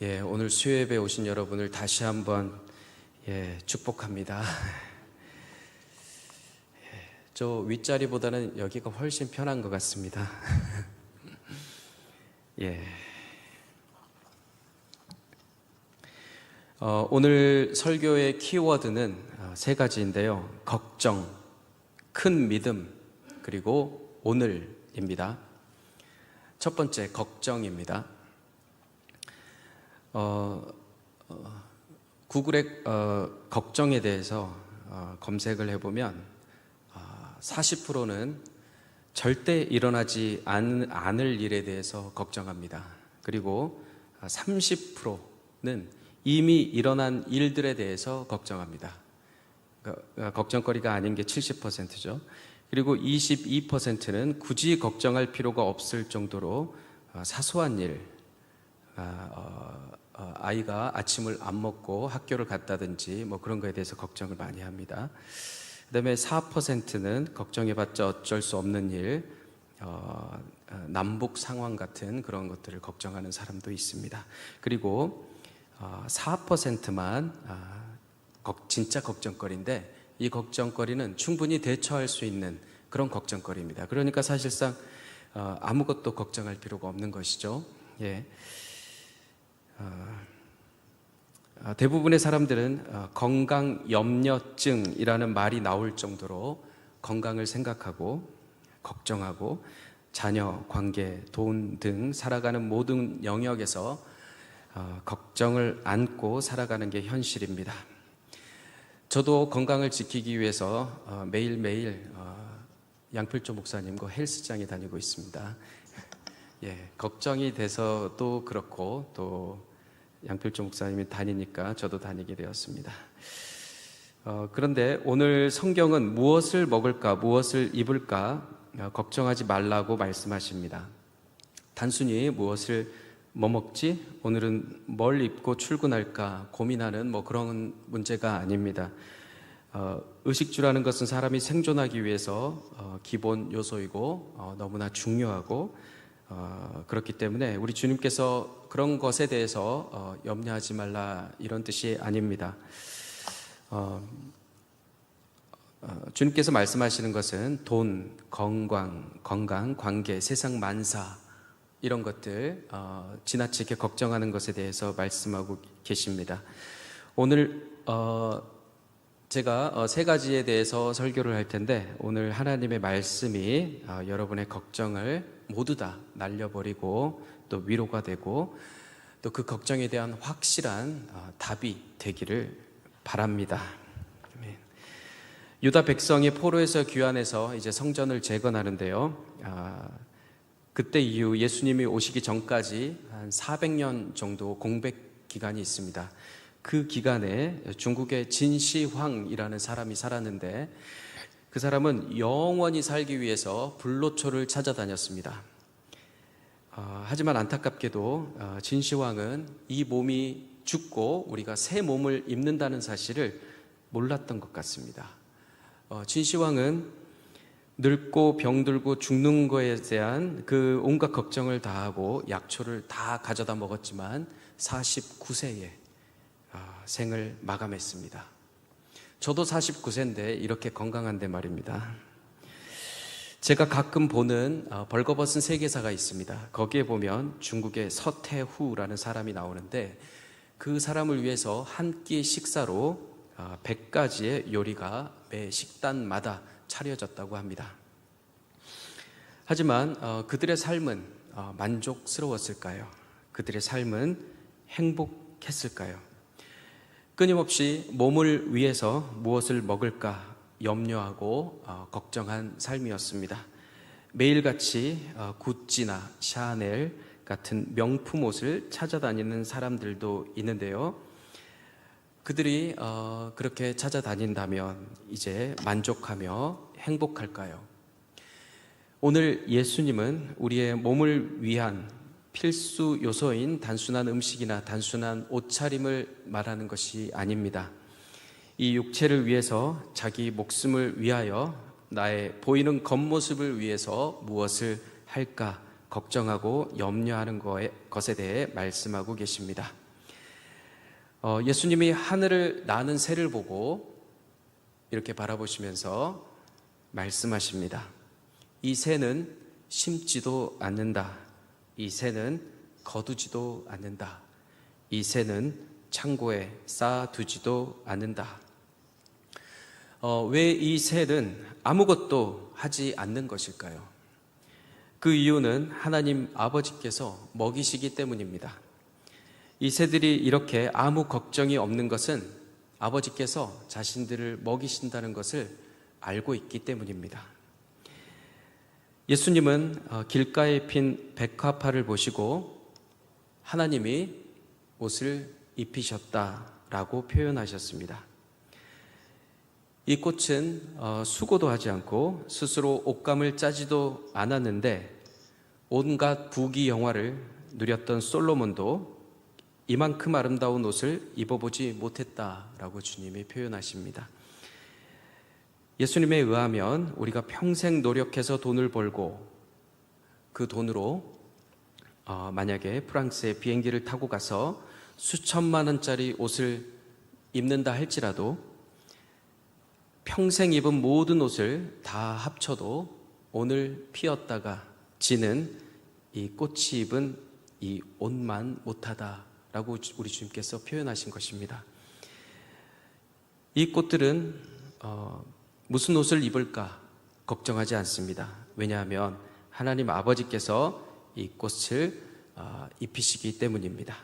오늘 수요예배 오신 여러분을 다시 한번 축복합니다. 저 윗자리보다는 여기가 훨씬 편한 것 같습니다. 오늘 설교의 키워드는 세 가지인데요. 걱정, 큰 믿음, 그리고 오늘입니다. 첫 번째, 걱정입니다. 구글에 걱정에 대해서 검색을 해보면 40%는 절대 일어나지 않을 일에 대해서 걱정합니다. 그리고 30%는 이미 일어난 일들에 대해서 걱정합니다. 걱정거리가 아닌 게 70%죠. 그리고 22%는 굳이 걱정할 필요가 없을 정도로 사소한 일, 아이가 아침을 안 먹고 학교를 갔다든지 뭐 그런 거에 대해서 걱정을 많이 합니다. 그 다음에 4%는 걱정해봤자 어쩔 수 없는 일, 남북 상황 같은 그런 것들을 걱정하는 사람도 있습니다. 그리고 4%만 진짜 걱정거리인데, 이 걱정거리는 충분히 대처할 수 있는 그런 걱정거리입니다. 그러니까 사실상 아무것도 걱정할 필요가 없는 것이죠. 대부분의 사람들은 건강염려증이라는 말이 나올 정도로 건강을 생각하고 걱정하고 자녀, 관계, 돈 등 살아가는 모든 영역에서 걱정을 안고 살아가는 게 현실입니다. 저도 건강을 지키기 위해서 매일매일 양필조 목사님과 헬스장에 다니고 있습니다. 걱정이 돼서도 그렇고 또 양필조 목사님이 다니니까 저도 다니게 되었습니다. 그런데 오늘 성경은 무엇을 먹을까, 무엇을 입을까 걱정하지 말라고 말씀하십니다. 단순히 무엇을 뭐 먹지? 오늘은 뭘 입고 출근할까 고민하는 그런 문제가 아닙니다. 의식주라는 것은 사람이 생존하기 위해서 기본 요소이고 너무나 중요하고 그렇기 때문에 우리 주님께서 그런 것에 대해서 염려하지 말라 이런 뜻이 아닙니다. 주님께서 말씀하시는 것은 돈, 건강, 관계, 세상 만사 이런 것들 지나치게 걱정하는 것에 대해서 말씀하고 계십니다. 오늘 제가 세 가지에 대해서 설교를 할 텐데, 오늘 하나님의 말씀이 여러분의 걱정을 모두 다 날려버리고 또 위로가 되고 또 그 걱정에 대한 확실한 답이 되기를 바랍니다. 유다 백성이 포로에서 귀환해서 이제 성전을 재건하는데요. 그때 이후 예수님이 오시기 전까지 한 400년 정도 공백 기간이 있습니다. 그 기간에 중국의 진시황이라는 사람이 살았는데, 그 사람은 영원히 살기 위해서 불로초를 찾아다녔습니다. 하지만 안타깝게도 진시황은 이 몸이 죽고 우리가 새 몸을 입는다는 사실을 몰랐던 것 같습니다. 진시황은 늙고 병들고 죽는 것에 대한 그 온갖 걱정을 다 하고 약초를 다 가져다 먹었지만 49세에 생을 마감했습니다. 저도 49세인데 이렇게 건강한데 말입니다. 제가 가끔 보는 벌거벗은 세계사가 있습니다. 거기에 보면 중국의 서태후라는 사람이 나오는데, 그 사람을 위해서 한 끼 식사로 100가지의 요리가 매 식단마다 차려졌다고 합니다. 하지만 그들의 삶은 만족스러웠을까요? 그들의 삶은 행복했을까요? 끊임없이 몸을 위해서 무엇을 먹을까 염려하고 걱정한 삶이었습니다. 매일같이 구찌나 샤넬 같은 명품 옷을 찾아다니는 사람들도 있는데요. 그들이 그렇게 찾아다닌다면 이제 만족하며 행복할까요? 오늘 예수님은 우리의 몸을 위한 필수 요소인 단순한 음식이나 단순한 옷차림을 말하는 것이 아닙니다. 이 육체를 위해서, 자기 목숨을 위하여, 나의 보이는 겉모습을 위해서 무엇을 할까 걱정하고 염려하는 것에 대해 말씀하고 계십니다. 예수님이 하늘을 나는 새를 보고 이렇게 바라보시면서 말씀하십니다. 이 새는 심지도 않는다. 이 새는 거두지도 않는다. 이 새는 창고에 쌓아두지도 않는다. 왜 이 새는 아무것도 하지 않는 것일까요? 그 이유는 하나님 아버지께서 먹이시기 때문입니다. 이 새들이 이렇게 아무 걱정이 없는 것은 아버지께서 자신들을 먹이신다는 것을 알고 있기 때문입니다. 예수님은 길가에 핀 백화파를 보시고 하나님이 옷을 입히셨다라고 표현하셨습니다. 이 꽃은 수고도 하지 않고 스스로 옷감을 짜지도 않았는데 온갖 부귀 영화를 누렸던 솔로몬도 이만큼 아름다운 옷을 입어보지 못했다라고 주님이 표현하십니다. 예수님에 의하면 우리가 평생 노력해서 돈을 벌고 그 돈으로 만약에 프랑스에 비행기를 타고 가서 수천만 원짜리 옷을 입는다 할지라도 평생 입은 모든 옷을 다 합쳐도 오늘 피었다가 지는 이 꽃이 입은 이 옷만 못하다라고 우리 주님께서 표현하신 것입니다. 이 꽃들은 무슨 옷을 입을까 걱정하지 않습니다. 왜냐하면 하나님 아버지께서 이 꽃을 입히시기 때문입니다.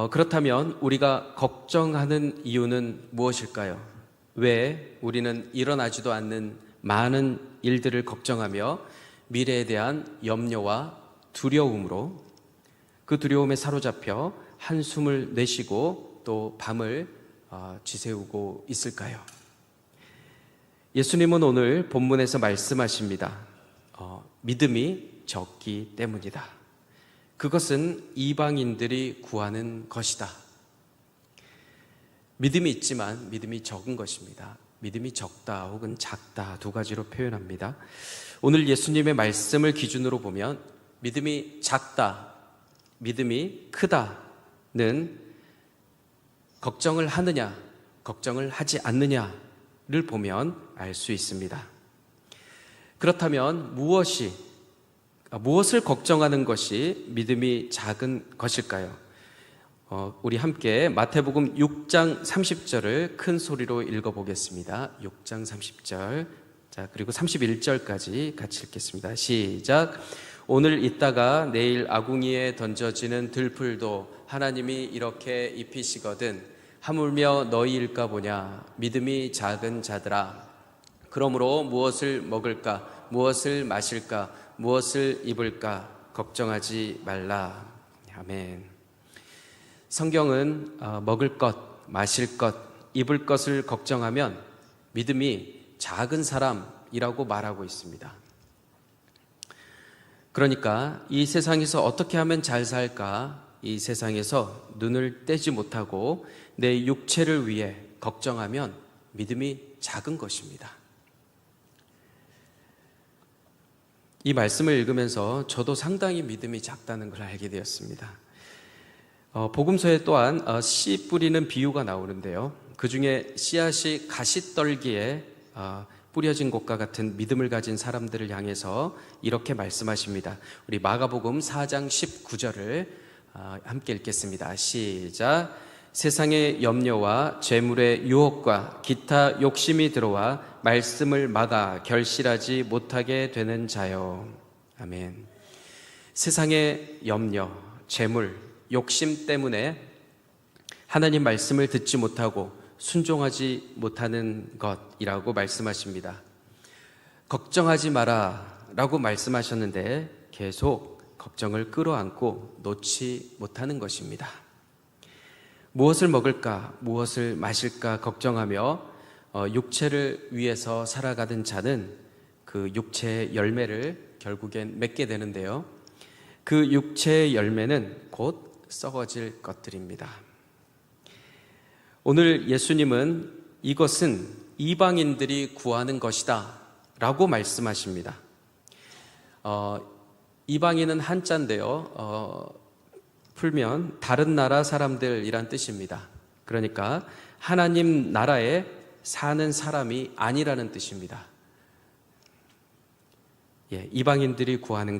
그렇다면 우리가 걱정하는 이유는 무엇일까요? 왜 우리는 일어나지도 않는 많은 일들을 걱정하며 미래에 대한 염려와 두려움으로 그 두려움에 사로잡혀 한숨을 내쉬고 또 밤을 지새우고 있을까요? 예수님은 오늘 본문에서 말씀하십니다. 믿음이 적기 때문이다. 그것은 이방인들이 구하는 것이다. 믿음이 있지만 믿음이 적은 것입니다. 믿음이 적다 혹은 작다 두 가지로 표현합니다. 오늘 예수님의 말씀을 기준으로 보면 믿음이 작다, 믿음이 크다는 걱정을 하느냐, 걱정을 하지 않느냐를 보면 알 수 있습니다. 그렇다면 무엇을 걱정하는 것이 믿음이 작은 것일까요? 우리 함께 마태복음 6장 30절을 큰 소리로 읽어보겠습니다. 6장 30절, 자 그리고 31절까지 같이 읽겠습니다. 시작. 오늘 있다가 내일 아궁이에 던져지는 들풀도 하나님이 이렇게 입히시거든 하물며 너희일까 보냐. 믿음이 작은 자들아. 그러므로 무엇을 먹을까, 무엇을 마실까, 무엇을 입을까 걱정하지 말라. 아멘. 성경은 먹을 것, 마실 것, 입을 것을 걱정하면 믿음이 작은 사람이라고 말하고 있습니다. 그러니까 이 세상에서 어떻게 하면 잘 살까, 이 세상에서 눈을 떼지 못하고 내 육체를 위해 걱정하면 믿음이 작은 것입니다. 이 말씀을 읽으면서 저도 상당히 믿음이 작다는 걸 알게 되었습니다. 복음서에 또한 씨 뿌리는 비유가 나오는데요. 그 중에 씨앗이 가시떨기에 뿌려진 것과 같은 믿음을 가진 사람들을 향해서 이렇게 말씀하십니다. 우리 마가복음 4장 19절을 함께 읽겠습니다. 시작. 세상의 염려와 재물의 유혹과 기타 욕심이 들어와 말씀을 막아 결실하지 못하게 되는 자요. 아멘. 세상의 염려, 재물, 욕심 때문에 하나님 말씀을 듣지 못하고 순종하지 못하는 것이라고 말씀하십니다. 걱정하지 마라 라고 말씀하셨는데 계속 걱정을 끌어안고 놓지 못하는 것입니다. 무엇을 먹을까, 무엇을 마실까 걱정하며 육체를 위해서 살아가는 자는 그 육체의 열매를 결국엔 맺게 되는데요. 그 육체의 열매는 곧 썩어질 것들입니다. 오늘 예수님은 이것은 이방인들이 구하는 것이다 라고 말씀하십니다. 이방인은 한자인데요. 풀면 다른 나라 사람들이란 뜻입니다. 그러니까 하나님 나라에 사는 사람이 아니라는 뜻입니다. 이방인들이 구하는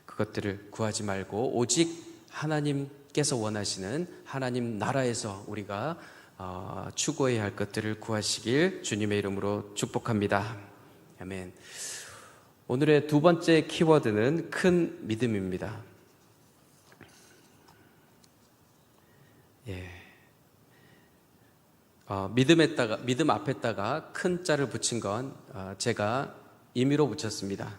그것들을 구하지 말고 오직 하나님께서 원하시는 하나님 나라에서 우리가 추구해야 할 것들을 구하시길 주님의 이름으로 축복합니다. 아멘. 오늘의 두 번째 키워드는 큰 믿음입니다. 믿음 앞에다가 큰 자를 붙인 건 제가 임의로 붙였습니다.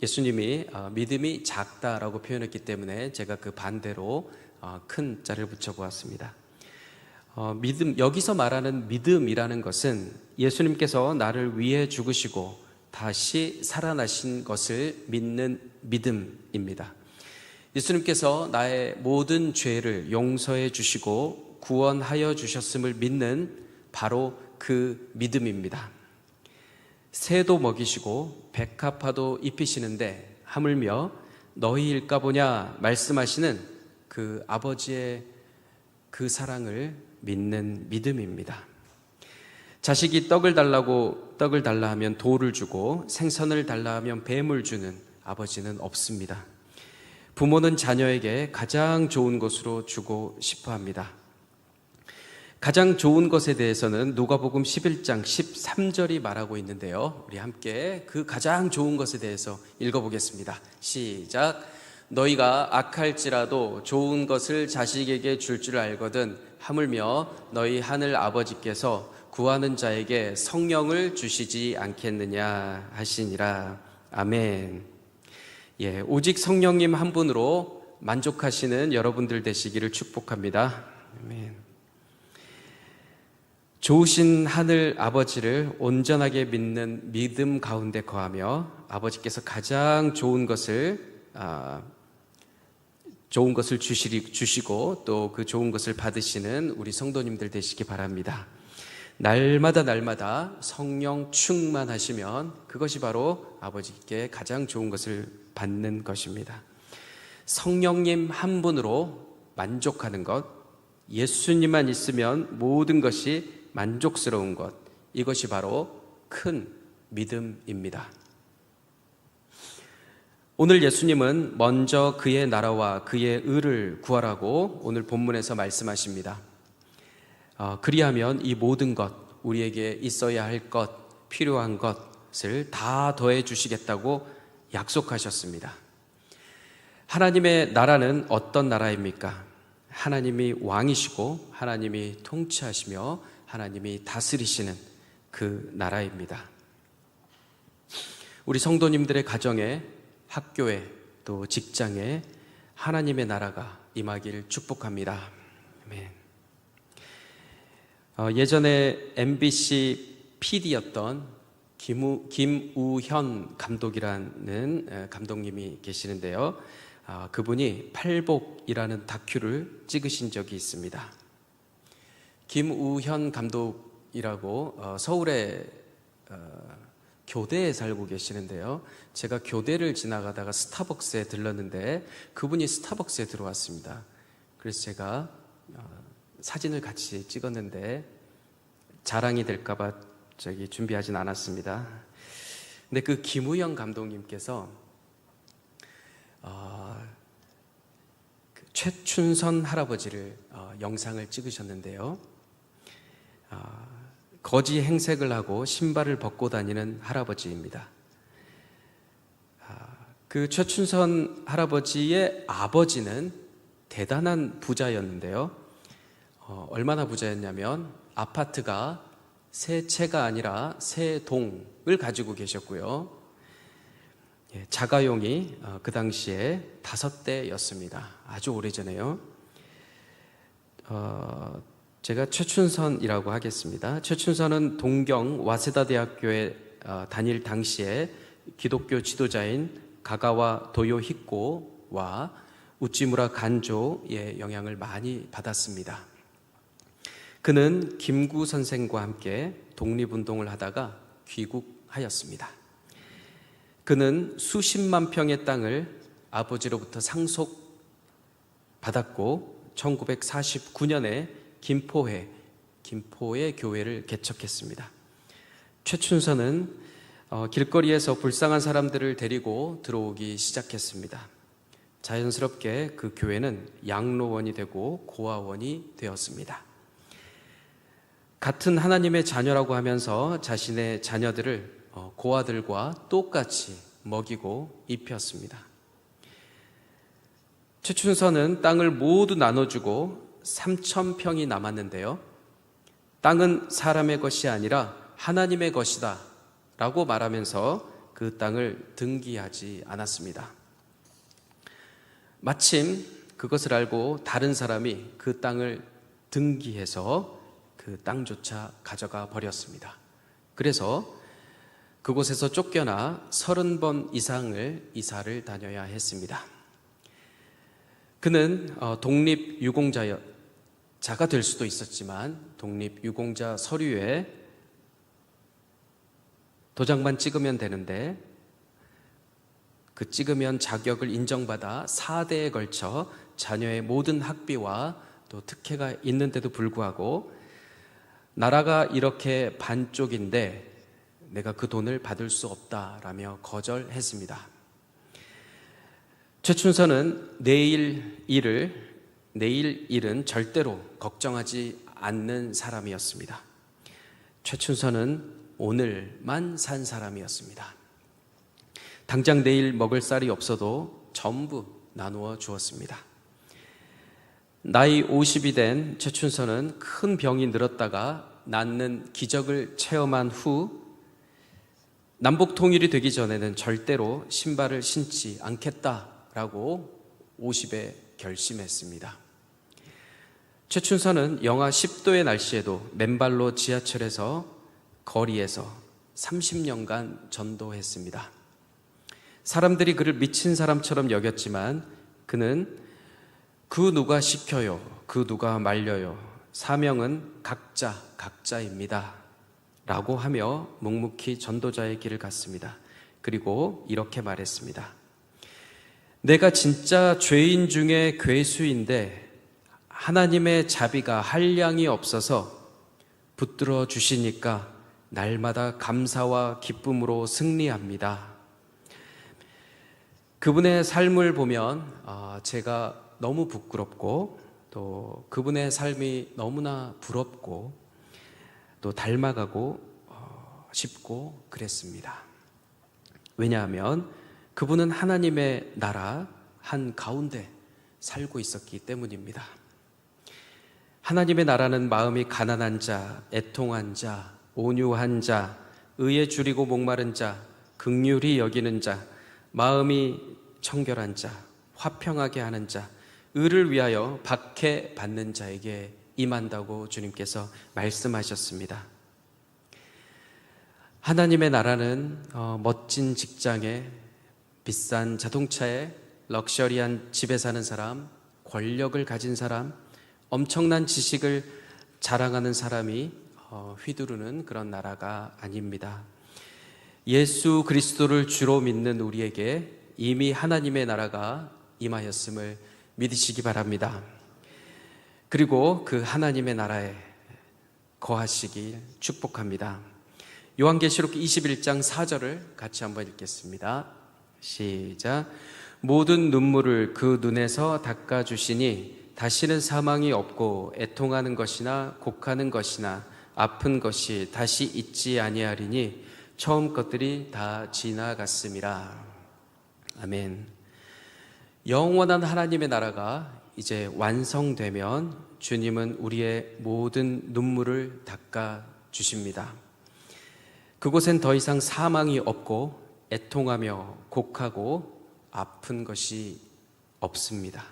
예수님이 믿음이 작다라고 표현했기 때문에 제가 그 반대로 큰 자를 붙여보았습니다. 여기서 말하는 믿음이라는 것은 예수님께서 나를 위해 죽으시고 다시 살아나신 것을 믿는 믿음입니다. 예수님께서 나의 모든 죄를 용서해 주시고 구원하여 주셨음을 믿는 바로 그 믿음입니다. 새도 먹이시고 백합화도 입히시는데 하물며 너희일까 보냐 말씀하시는 그 아버지의 그 사랑을 믿는 믿음입니다. 자식이 떡을 달라 하면 돌을 주고 생선을 달라 하면 뱀을 주는 아버지는 없습니다. 부모는 자녀에게 가장 좋은 것으로 주고 싶어 합니다. 가장 좋은 것에 대해서는 누가복음 11장 13절이 말하고 있는데요. 우리 함께 그 가장 좋은 것에 대해서 읽어보겠습니다. 시작. 너희가 악할지라도 좋은 것을 자식에게 줄 줄 알거든 하물며 너희 하늘 아버지께서 구하는 자에게 성령을 주시지 않겠느냐 하시니라. 아멘. 오직 성령님 한 분으로 만족하시는 여러분들 되시기를 축복합니다. 아멘. 좋으신 하늘 아버지를 온전하게 믿는 믿음 가운데 거하며 아버지께서 가장 좋은 것을 주시고 또 그 좋은 것을 받으시는 우리 성도님들 되시기 바랍니다. 날마다 성령 충만하시면 그것이 바로 아버지께 가장 좋은 것을 받는 것입니다. 성령님 한 분으로 만족하는 것, 예수님만 있으면 모든 것이 만족스러운 것, 이것이 바로 큰 믿음입니다. 오늘 예수님은 먼저 그의 나라와 그의 의를 구하라고 오늘 본문에서 말씀하십니다. 그리하면 이 모든 것, 우리에게 있어야 할 것, 필요한 것을 다 더해 주시겠다고 약속하셨습니다. 하나님의 나라는 어떤 나라입니까? 하나님이 왕이시고 하나님이 통치하시며 하나님이 다스리시는 그 나라입니다. 우리 성도님들의 가정에, 학교에, 또 직장에 하나님의 나라가 임하길 축복합니다. 아멘. 예전에 MBC PD였던 김우현 감독이라는 감독님이 계시는데요. 그분이 팔복이라는 다큐를 찍으신 적이 있습니다. 김우현 감독이라고 서울의 교대에 살고 계시는데요. 제가 교대를 지나가다가 스타벅스에 들렀는데 그분이 스타벅스에 들어왔습니다. 그래서 제가 사진을 같이 찍었는데 자랑이 될까봐 준비하진 않았습니다. 근데 그 김우현 감독님께서 최춘선 할아버지를 영상을 찍으셨는데요. 거지 행색을 하고 신발을 벗고 다니는 할아버지입니다. 그 최춘선 할아버지의 아버지는 대단한 부자였는데요. 얼마나 부자였냐면 아파트가 세 채가 아니라 세 동을 가지고 계셨고요. 자가용이 그 당시에 5대였습니다. 아주 오래전에요. 제가 최춘선이라고 하겠습니다. 최춘선은 동경 와세다 대학교에 다닐 당시에 기독교 지도자인 가가와 도요히코와 우찌무라 간조의 영향을 많이 받았습니다. 그는 김구 선생과 함께 독립운동을 하다가 귀국하였습니다. 그는 수십만 평의 땅을 아버지로부터 상속받았고 1949년에 김포에 교회를 개척했습니다. 최춘선은 길거리에서 불쌍한 사람들을 데리고 들어오기 시작했습니다. 자연스럽게 그 교회는 양로원이 되고 고아원이 되었습니다. 같은 하나님의 자녀라고 하면서 자신의 자녀들을 고아들과 똑같이 먹이고 입혔습니다. 최춘선은 땅을 모두 나눠주고 3,000평이 남았는데요. 땅은 사람의 것이 아니라 하나님의 것이다 라고 말하면서 그 땅을 등기하지 않았습니다. 마침 그것을 알고 다른 사람이 그 땅을 등기해서 그 땅조차 가져가 버렸습니다. 그래서 그곳에서 쫓겨나 30번 이상을 이사를 다녀야 했습니다. 그는 독립유공자가 될 수도 있었지만 독립유공자 서류에 도장만 찍으면 되는데 그 찍으면 자격을 인정받아 4대에 걸쳐 자녀의 모든 학비와 또 특혜가 있는데도 불구하고 나라가 이렇게 반쪽인데 내가 그 돈을 받을 수 없다라며 거절했습니다. 최춘선은 내일 일은 절대로 걱정하지 않는 사람이었습니다. 최춘선은 오늘만 산 사람이었습니다. 당장 내일 먹을 쌀이 없어도 전부 나누어 주었습니다. 나이 50이 된 최춘선은 큰 병이 늘었다가 낫는 기적을 체험한 후 남북 통일이 되기 전에는 절대로 신발을 신지 않겠다라고 50에 결심했습니다. 최춘선은 영하 10도의 날씨에도 맨발로 지하철에서 거리에서 30년간 전도했습니다. 사람들이 그를 미친 사람처럼 여겼지만 그는 그 누가 시켜요, 그 누가 말려요, 사명은 각자입니다 라고 하며 묵묵히 전도자의 길을 갔습니다. 그리고 이렇게 말했습니다. 내가 진짜 죄인 중에 괴수인데 하나님의 자비가 한량이 없어서 붙들어 주시니까 날마다 감사와 기쁨으로 승리합니다. 그분의 삶을 보면 제가 너무 부끄럽고 또 그분의 삶이 너무나 부럽고 또 닮아가고 싶고 그랬습니다. 왜냐하면 그분은 하나님의 나라 한가운데 살고 있었기 때문입니다. 하나님의 나라는 마음이 가난한 자, 애통한 자, 온유한 자, 의에 줄이고 목마른 자, 긍휼히 여기는 자, 마음이 청결한 자, 화평하게 하는 자, 의를 위하여 박해받는 자에게 임한다고 주님께서 말씀하셨습니다. 하나님의 나라는 멋진 직장에, 비싼 자동차에, 럭셔리한 집에 사는 사람, 권력을 가진 사람, 엄청난 지식을 자랑하는 사람이 휘두르는 그런 나라가 아닙니다. 예수 그리스도를 주로 믿는 우리에게 이미 하나님의 나라가 임하였음을 믿으시기 바랍니다. 그리고 그 하나님의 나라에 거하시길 축복합니다. 요한계시록 21장 4절을 같이 한번 읽겠습니다. 시작. 모든 눈물을 그 눈에서 닦아주시니 다시는 사망이 없고 애통하는 것이나 곡하는 것이나 아픈 것이 다시 있지 아니하리니 처음 것들이 다 지나갔음이라. 아멘. 영원한 하나님의 나라가 이제 완성되면 주님은 우리의 모든 눈물을 닦아 주십니다. 그곳엔 더 이상 사망이 없고 애통하며 곡하고 아픈 것이 없습니다.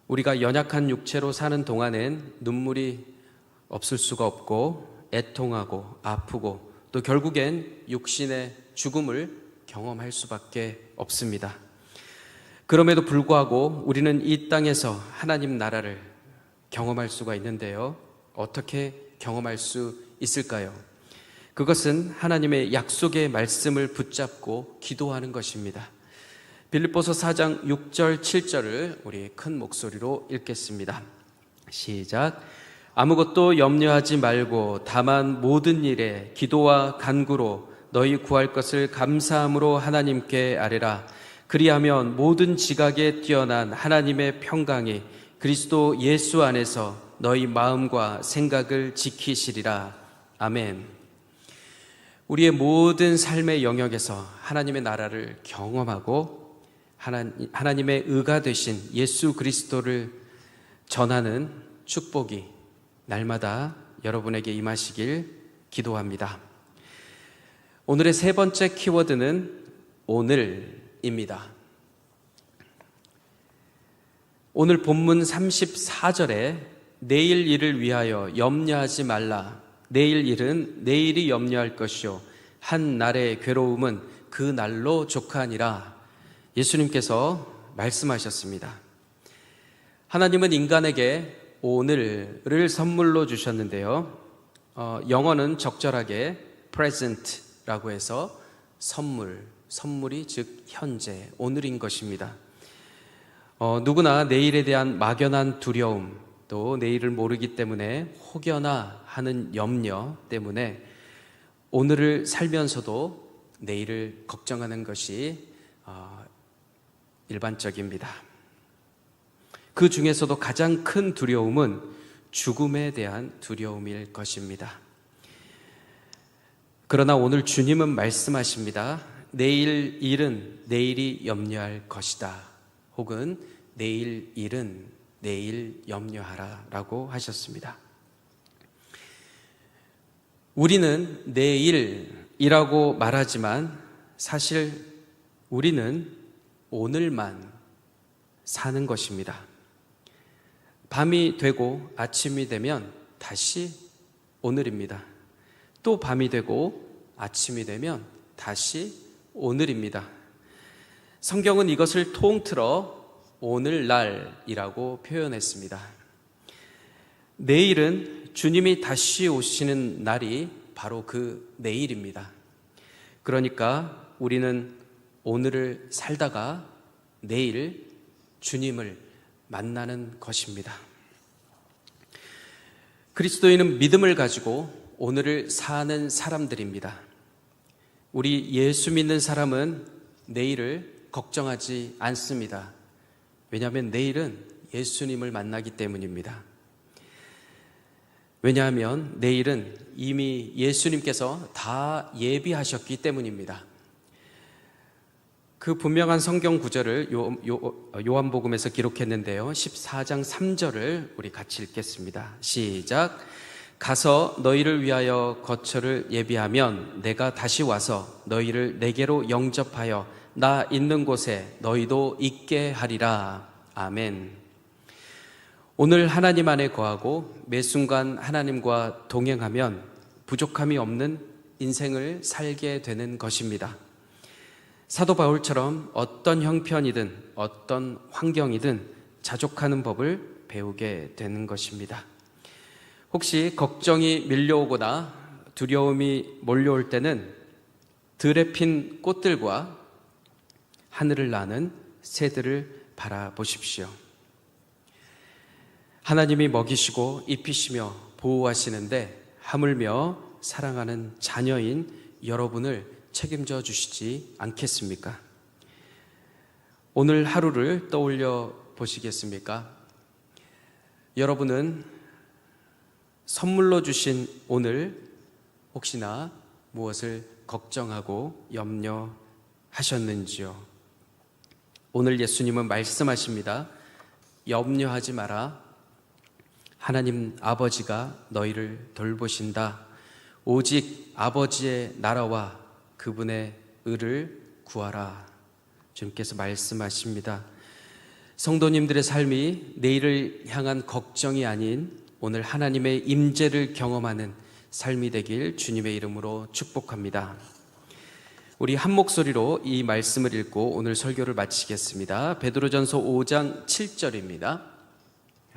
우리가 연약한 육체로 사는 동안엔 눈물이 없을 수가 없고 애통하고 아프고 또 결국엔 육신의 죽음을 경험할 수밖에 없습니다. 그럼에도 불구하고 우리는 이 땅에서 하나님 나라를 경험할 수가 있는데요. 어떻게 경험할 수 있을까요? 그것은 하나님의 약속의 말씀을 붙잡고 기도하는 것입니다. 빌립보서 4장 6절 7절을 우리 큰 목소리로 읽겠습니다. 시작. 아무것도 염려하지 말고 다만 모든 일에 기도와 간구로 너희 구할 것을 감사함으로 하나님께 아뢰라. 그리하면 모든 지각에 뛰어난 하나님의 평강이 그리스도 예수 안에서 너희 마음과 생각을 지키시리라. 아멘. 우리의 모든 삶의 영역에서 하나님의 나라를 경험하고 하나님의 의가 되신 예수 그리스도를 전하는 축복이 날마다 여러분에게 임하시길 기도합니다. 오늘의 세 번째 키워드는 오늘입니다. 오늘 본문 34절에 내일 일을 위하여 염려하지 말라. 내일 일은 내일이 염려할 것이요 한 날의 괴로움은 그 날로 족하니라. 예수님께서 말씀하셨습니다. 하나님은 인간에게 오늘을 선물로 주셨는데요. 영어는 적절하게 present라고 해서 선물이 즉 현재, 오늘인 것입니다. 누구나 내일에 대한 막연한 두려움, 또 내일을 모르기 때문에 혹여나 하는 염려 때문에 오늘을 살면서도 내일을 걱정하는 것이 일반적입니다. 그 중에서도 가장 큰 두려움은 죽음에 대한 두려움일 것입니다. 그러나 오늘 주님은 말씀하십니다. 내일 일은 내일이 염려할 것이다. 혹은 내일 일은 내일 염려하라 라고 하셨습니다. 우리는 내일이라고 말하지만 사실 우리는 오늘만 사는 것입니다. 밤이 되고 아침이 되면 다시 오늘입니다. 또 밤이 되고 아침이 되면 다시 오늘입니다. 성경은 이것을 통틀어 오늘날이라고 표현했습니다. 내일은 주님이 다시 오시는 날이 바로 그 내일입니다. 그러니까 우리는 오늘을 살다가 내일 주님을 만나는 것입니다. 그리스도인은 믿음을 가지고 오늘을 사는 사람들입니다. 우리 예수 믿는 사람은 내일을 걱정하지 않습니다. 왜냐하면 내일은 예수님을 만나기 때문입니다. 왜냐하면 내일은 이미 예수님께서 다 예비하셨기 때문입니다. 그 분명한 성경 구절을 요한복음에서 기록했는데요. 14장 3절을 우리 같이 읽겠습니다. 시작. 가서 너희를 위하여 거처를 예비하면 내가 다시 와서 너희를 내게로 영접하여 나 있는 곳에 너희도 있게 하리라. 아멘. 오늘 하나님 안에 거하고 매 순간 하나님과 동행하면 부족함이 없는 인생을 살게 되는 것입니다. 사도 바울처럼 어떤 형편이든 어떤 환경이든 자족하는 법을 배우게 되는 것입니다. 혹시 걱정이 밀려오거나 두려움이 몰려올 때는 들에 핀 꽃들과 하늘을 나는 새들을 바라보십시오. 하나님이 먹이시고 입히시며 보호하시는데 하물며 사랑하는 자녀인 여러분을 책임져 주시지 않겠습니까? 오늘 하루를 떠올려 보시겠습니까? 여러분은 선물로 주신 오늘 혹시나 무엇을 걱정하고 염려하셨는지요? 오늘 예수님은 말씀하십니다. 염려하지 마라. 하나님 아버지가 너희를 돌보신다. 오직 아버지의 나라와 그분의 의를 구하라. 주님께서 말씀하십니다. 성도님들의 삶이 내일을 향한 걱정이 아닌 오늘 하나님의 임재를 경험하는 삶이 되길 주님의 이름으로 축복합니다. 우리 한 목소리로 이 말씀을 읽고 오늘 설교를 마치겠습니다. 베드로전서 5장 7절입니다.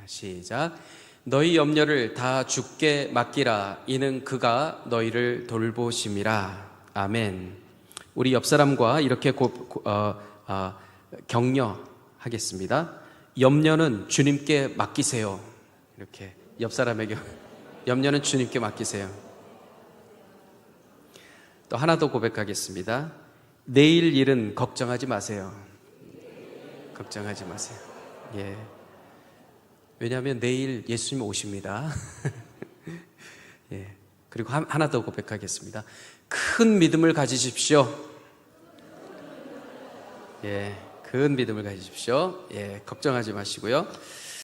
시작. 너희 염려를 다 주께 맡기라. 이는 그가 너희를 돌보심이라. 아멘. 우리 옆 사람과 이렇게 격려하겠습니다. 염려는 주님께 맡기세요. 이렇게 옆 사람에게 염려는 주님께 맡기세요. 또 하나 더 고백하겠습니다. 내일 일은 걱정하지 마세요. 걱정하지 마세요. 예. 왜냐하면 내일 예수님 오십니다. 예. 그리고 하나 더 고백하겠습니다. 큰 믿음을 가지십시오. 예. 큰 믿음을 가지십시오. 예. 걱정하지 마시고요.